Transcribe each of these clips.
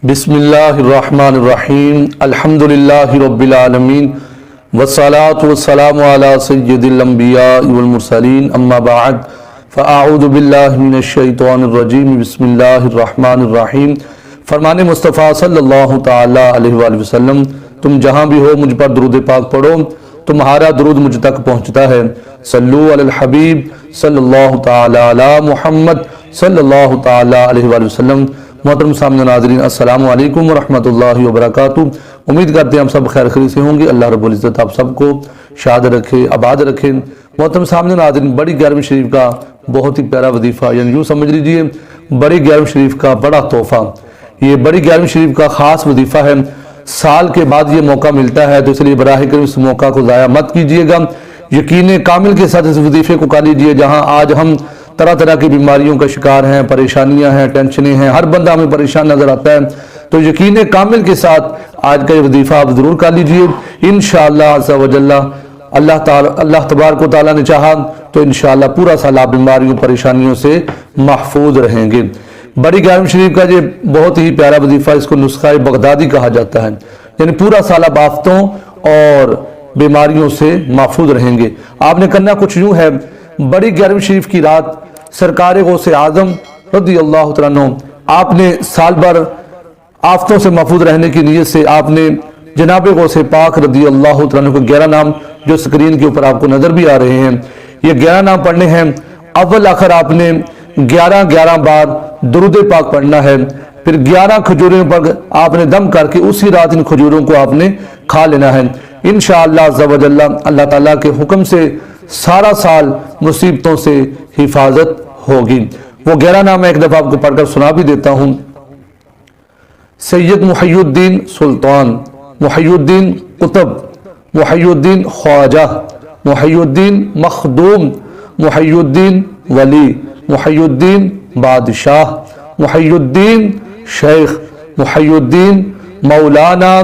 بسم اللہ الرحمن الرحیم الحمدللہ رب العالمین والصلاة والسلام علی سید الانبیاء والمرسلین اما بعد فاعوذ باللہ من الشیطان الرجیم بسم اللہ الرحمن الرحیم۔ فرمان مصطفیٰ صلی اللہ تعالی علیہ وآلہ وسلم، تم جہاں بھی ہو مجھ پر درود پاک پڑھو، تمہارا درود مجھ تک پہنچتا ہے۔ صلو علی الحبیب صلی اللہ تعالی علی محمد صلی اللہ تعالی علیہ وآلہ وسلم۔ محترم سامنے ناظرین، السلام علیکم ورحمۃ اللہ وبرکاتہ۔ امید کرتے ہیں ہم سب خیر خیریت سے ہوں گے۔ اللہ رب العزت آپ سب کو شاد رکھے، آباد رکھے۔ محترم سامنے ناظرین، بڑی 11ویں شریف کا بہت ہی پیارا وظیفہ، یعنی یوں سمجھ لیجئے بڑی 11ویں شریف کا بڑا تحفہ، یہ بڑی 11ویں شریف کا خاص وظیفہ ہے۔ سال کے بعد یہ موقع ملتا ہے، تو اس لیے براہ کرم اس موقع کو ضائع مت کیجیے گا۔ یقین کامل کے ساتھ اس وظیفے کو کر لیجیے۔ جہاں آج ہم طرح طرح کی بیماریوں کا شکار ہیں، پریشانیاں ہیں، ٹینشنیں ہیں، ہر بندہ ہمیں پریشان نظر آتا ہے، تو یقین کامل کے ساتھ آج کا یہ وظیفہ آپ ضرور کر لیجئے۔ انشاءاللہ عز و جل اللہ تبارک و تعالیٰ نے چاہا تو انشاءاللہ پورا سال آپ بیماریوں پریشانیوں سے محفوظ رہیں گے۔ بڑی 11ویں شریف کا یہ بہت ہی پیارا وظیفہ، اس کو نسخہ بغدادی کہا جاتا ہے، یعنی پورا سال آپ آفتوں اور بیماریوں سے محفوظ رہیں گے۔ آپ نے کرنا کچھ یوں ہے، بڑی 11ویں شریف کی رات سرکار غوث اعظم رضی اللہ تعالیٰ عنہ، آپ نے سال بھر آفتوں سے محفوظ رہنے کی نیت سے آپ نے جناب غوث پاک رضی اللہ تعالیٰ عنہ کو 11 نام جو سکرین کے اوپر آپ کو نظر بھی آ رہے ہیں، یہ 11 نام پڑھنے ہیں۔ اول آخر آپ نے 11 بار درود پاک پڑھنا ہے، پھر 11 کھجوروں پر آپ نے دم کر کے اسی رات ان کھجوروں کو آپ نے کھا لینا ہے۔ انشاءاللہ عز و جل اللہ تعالیٰ کے حکم سے سارا سال مصیبتوں سے حفاظت ہوگی۔ وہ 11 نام میں ایک دفعہ آپ کو پڑھ کر سنا بھی دیتا ہوں۔ سید محی الدین سلطان، محی الدین قطب، محی الدین خواجہ، محی الدین مخدوم، محی الدین ولی، محی الدین بادشاہ، محی الدین شیخ، محی الدین مولانا،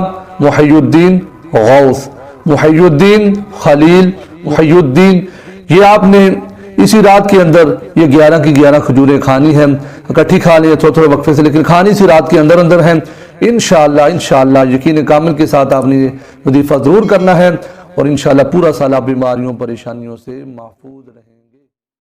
محی الدین غوث، محی الدین خلیل، محی الدین۔ یہ آپ نے اسی رات کے اندر یہ 11 کی 11 کھجوریں کھانی ہیں، اکٹھی کھا لیں تھوڑے تھوڑے وقفے سے، لیکن کھانی اسی رات کے اندر ہیں۔ انشاءاللہ یقین کامل کے ساتھ آپ نے یہ وظیفہ ضرور کرنا ہے، اور انشاءاللہ پورا سال آپ بیماریوں پریشانیوں سے محفوظ رہیں۔